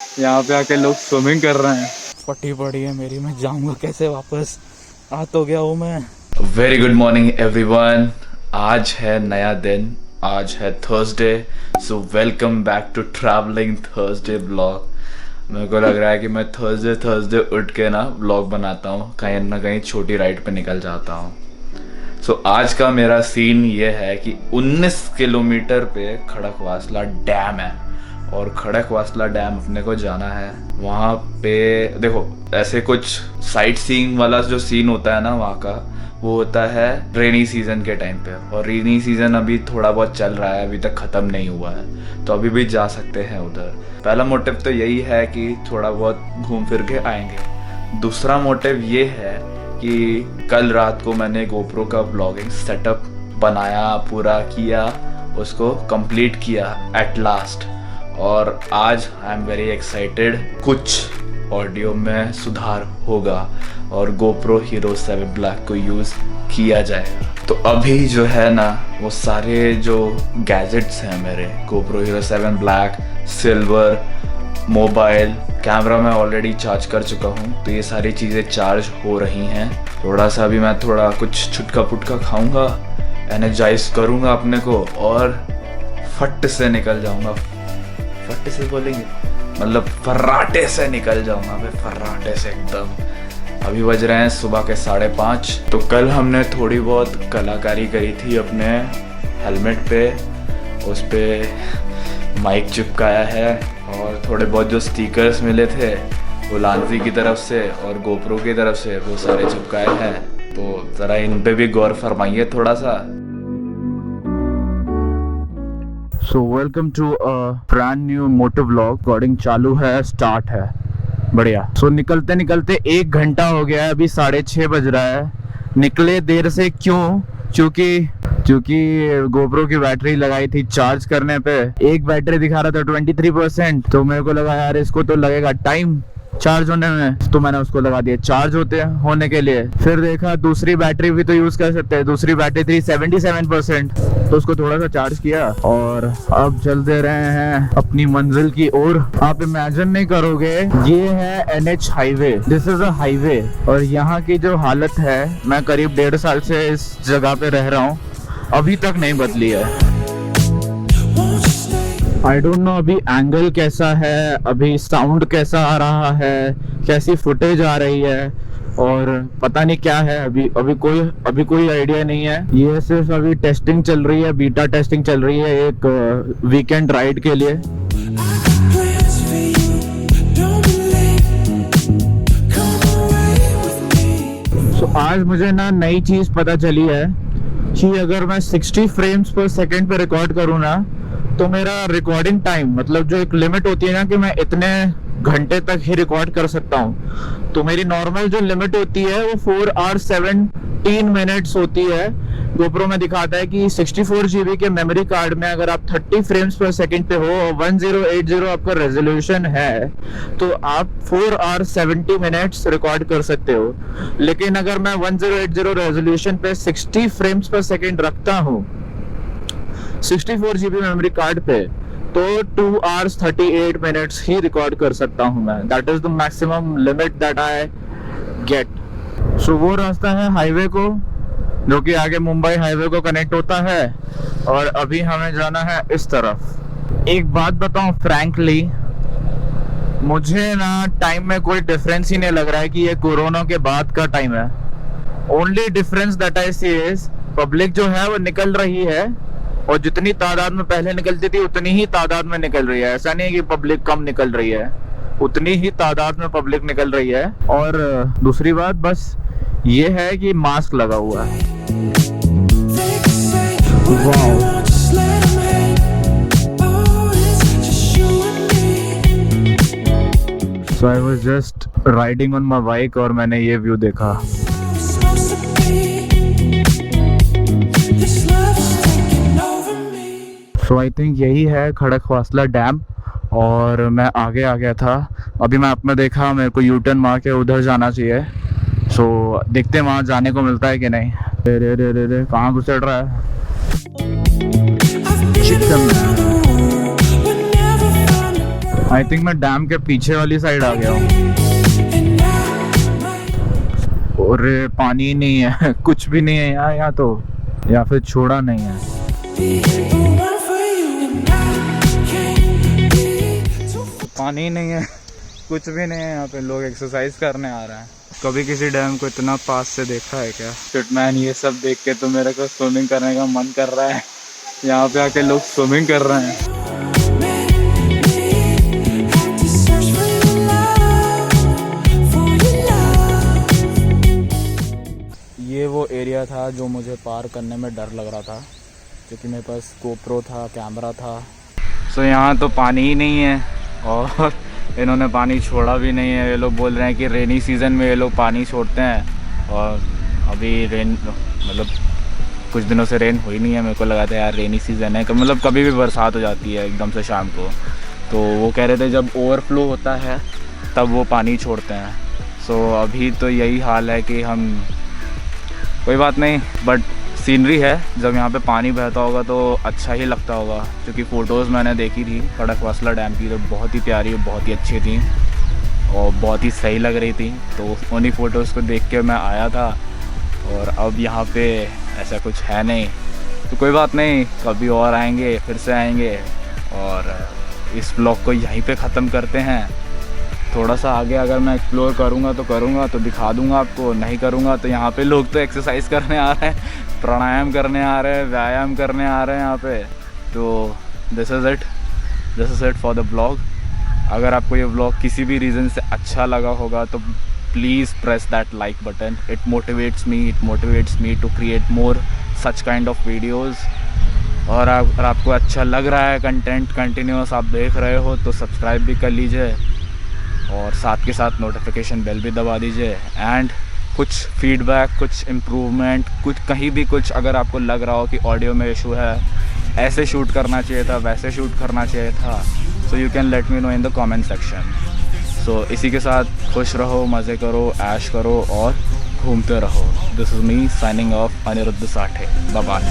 यहाँ पे आके लोग स्विमिंग कर रहे हैं। फटी पड़ी है मेरी, मैं जाऊंगा कैसे वापस? आ तो गया हूँ मैं। Very good morning everyone. आज है नया दिन, आज है Thursday. So welcome back to travelling Thursday blog. मेरे को लग रहा है कि मैं थर्सडे उठ के ना ब्लॉग बनाता हूँ, कहीं ना कहीं छोटी राइड पे निकल जाता हूँ। सो आज का मेरा सीन ये है कि 19 किलोमीटर पे खड़कवासला डैम है और खड़कवासला डैम अपने को जाना है। वहाँ पे देखो, ऐसे कुछ साइट सीइंग वाला जो सीन होता है ना वहाँ का, वो होता है रेनी सीजन के टाइम पे। और रेनी सीजन अभी थोड़ा बहुत चल रहा है, अभी तक ख़त्म नहीं हुआ है, तो अभी भी जा सकते हैं उधर। पहला मोटिव तो यही है कि थोड़ा बहुत घूम फिर के आएंगे। दूसरा मोटिव ये है कि कल रात को मैंने गोप्रो का ब्लॉगिंग सेटअप बनाया, पूरा किया, उसको कंप्लीट किया एट लास्ट। और आज आई एम वेरी एक्साइटेड, कुछ ऑडियो में सुधार होगा और गोप्रो हीरो 7 ब्लैक को यूज़ किया जाएगा। तो अभी जो है ना, वो सारे जो गैजेट्स हैं मेरे, GoPro hero 7 black, silver, mobile, camera मैं ऑलरेडी चार्ज कर चुका हूँ, तो ये सारी चीज़ें चार्ज हो रही हैं। थोड़ा सा अभी मैं थोड़ा कुछ छुटका पुटका खाऊंगा, एनर्जाइज करूँगा अपने को और फट से निकल जाऊँगा। फट से बोलेंगे मतलब फर्राटे से निकल जाऊँगा मैं, फर्राटे से एकदम। अभी बज रहे हैं सुबह के 5:30। तो कल हमने थोड़ी बहुत कलाकारी करी थी अपने हेलमेट पे, उस पे माइक चिपकाया है और थोड़े बहुत जो स्टिकर्स मिले थे वो लांजी की तरफ से और गोप्रो की तरफ से वो सारे चिपकाए हैं। तो ज़रा इन पे भी गौर फरमाइए थोड़ा सा। So welcome to brand new moto vlog. Recording चालू है, स्टार्ट है, बढ़िया। सो निकलते निकलते 1 घंटा हो गया है, अभी 6:30 बज रहा है। निकले देर से क्यों? क्योंकि गोप्रो की बैटरी लगाई थी चार्ज करने पे, एक बैटरी दिखा रहा था 23%। तो मेरे को लगा यार इसको तो लगेगा टाइम चार्ज होने में, तो मैंने उसको लगा दिया चार्ज होने के लिए। फिर देखा दूसरी बैटरी भी तो यूज कर सकते हैं, दूसरी बैटरी थी 77%, तो उसको थोड़ा सा चार्ज किया और अब चल दे रहे हैं अपनी मंजिल की ओर। आप इमेजिन नहीं करोगे, ये है NH highway, this is a highway. और यहाँ की जो हालत है, मैं करीब 1.5 साल से इस जगह पे रह रहा हूँ, अभी तक नहीं बदली है। आई डोंट नो अभी एंगल कैसा है, अभी साउंड कैसा आ रहा है, कैसी फुटेज आ रही है, और पता नहीं क्या है। अभी कोई आइडिया नहीं है। ये सिर्फ अभी टेस्टिंग चल रही है, बीटा टेस्टिंग चल रही है एक वीकेंड राइड के लिए। सो आज मुझे ना नई चीज पता चली है कि अगर मैं 60 फ्रेम्स पर सेकेंड पे रिकॉर्ड करूँ ना, तो मेरा रिकॉर्डिंग टाइम, मतलब जो एक लिमिट होती है ना कि मैं इतने घंटे तक ही रिकॉर्ड कर सकता हूँ, तो मेरी नॉर्मल जो लिमिट होती है वो 4 आवर 17 मिनट्स होती है। गोप्रो में दिखाता है कि 64 GB के मेमोरी कार्ड में अगर आप 30 फ्रेम्स पर सेकंड पे हो और 1080 आपका रेजोल्यूशन है, तो आप 4 आवर 70 मिनट्स रिकॉर्ड कर सकते हो। लेकिन अगर मैं 1080 रेजोल्यूशन पे 60 फ्रेम्स पर सेकंड रखता हूँ 64 GB मेमोरी कार्ड पे, तो 2 आवर्स 38 मिनट्स ही रिकॉर्ड कर सकता हूँ मैं। That is the maximum limit that I get. So वो रास्ता है हाईवे को, जो कि आगे मुंबई हाईवे को कनेक्ट होता है, और अभी हमें जाना है इस तरफ। एक बात बताऊं फ्रैंकली, मुझे ना टाइम में कोई डिफरेंस ही नहीं लग रहा है कि ये कोरोना के बाद का टाइम है। Only difference that I see is public जो है वो निकल रही है, और जितनी तादाद में पहले निकलती थी उतनी ही तादाद में निकल रही है। ऐसा नहीं है कि पब्लिक कम निकल रही है, उतनी ही तादाद में पब्लिक निकल रही है। और दूसरी बात बस ये है कि मास्क लगा हुआ है। So I was just riding on my bike और मैंने ये व्यू देखा। सो आई थिंक यही है खड़कवासला डैम, और मैं आगे आ गया था। अभी मैं अपना देखा, मेरे को यू टर्न मार के उधर जाना चाहिए। सो देखते हैं वहाँ जाने को मिलता है कि नहीं। रे कहाँ घुसड़ रहा है? आई थिंक मैं डैम के पीछे वाली साइड आ गया हूँ। और पानी ही नहीं है कुछ भी नहीं है यहाँ तो, या फिर छोड़ा नहीं है। पानी ही नहीं है, कुछ भी नहीं है यहाँ पे। लोग एक्सरसाइज करने आ रहे हैं। कभी किसी डैम को इतना पास से देखा है क्या? शिटमैन, ये सब देख के तो मेरे को स्विमिंग करने का मन कर रहा है। यहाँ पे आके लोग स्विमिंग कर रहे हैं। ये वो एरिया था जो मुझे पार करने में डर लग रहा था, क्योंकि मेरे पास GoPro था, कैमरा था। सो यहाँ तो पानी ही नहीं है और इन्होंने पानी छोड़ा भी नहीं है। ये लोग बोल रहे हैं कि रेनी सीज़न में ये लोग पानी छोड़ते हैं, और अभी रेन मतलब कुछ दिनों से रेन हुई नहीं है। मेरे को लगा था यार रेनी सीज़न है, मतलब कभी भी बरसात हो जाती है एकदम से शाम को। तो वो कह रहे थे जब ओवरफ्लो होता है तब वो पानी छोड़ते हैं। सो अभी तो यही हाल है कि हम, कोई बात नहीं, बट सीनरी है। जब यहाँ पे पानी बहता होगा तो अच्छा ही लगता होगा, क्योंकि फ़ोटोज़ मैंने देखी थी खड़कवासला डैम की, तो बहुत ही प्यारी, बहुत ही अच्छी थी और बहुत ही सही लग रही थी। तो उन्हीं फ़ोटोज़ को देख के मैं आया था। और अब यहाँ पे ऐसा कुछ है नहीं, तो कोई बात नहीं, कभी और आएंगे, फिर से आएंगे। और इस ब्लॉग को यहीं पे ख़त्म करते हैं। थोड़ा सा आगे अगर मैं एक्सप्लोर करूँगा तो दिखा दूँगा आपको, नहीं करूँगा तो यहाँ पे लोग तो एक्सरसाइज करने आ रहे हैं, प्राणायाम करने आ रहे हैं, व्यायाम करने आ रहे हैं यहाँ पे। तो this is it for the blog. अगर आपको ये ब्लॉग किसी भी रीज़न से अच्छा लगा होगा तो please press that like button. It motivates me to create more such kind of videos. और अगर आपको अच्छा लग रहा है कंटेंट, कंटिन्यूस आप देख रहे हो, तो सब्सक्राइब भी कर लीजिए और साथ के साथ नोटिफिकेशन बेल भी दबा दीजिए। एंड कुछ फीडबैक, कुछ इम्प्रूवमेंट, कुछ कहीं भी कुछ अगर आपको लग रहा हो कि ऑडियो में इशू है, ऐसे शूट करना चाहिए था, वैसे शूट करना चाहिए था, so you can let me know in the comment section. So इसी के साथ खुश रहो, मज़े करो, ऐश करो और घूमते रहो। This is me signing off, Anirudh Sathe. Bye bye.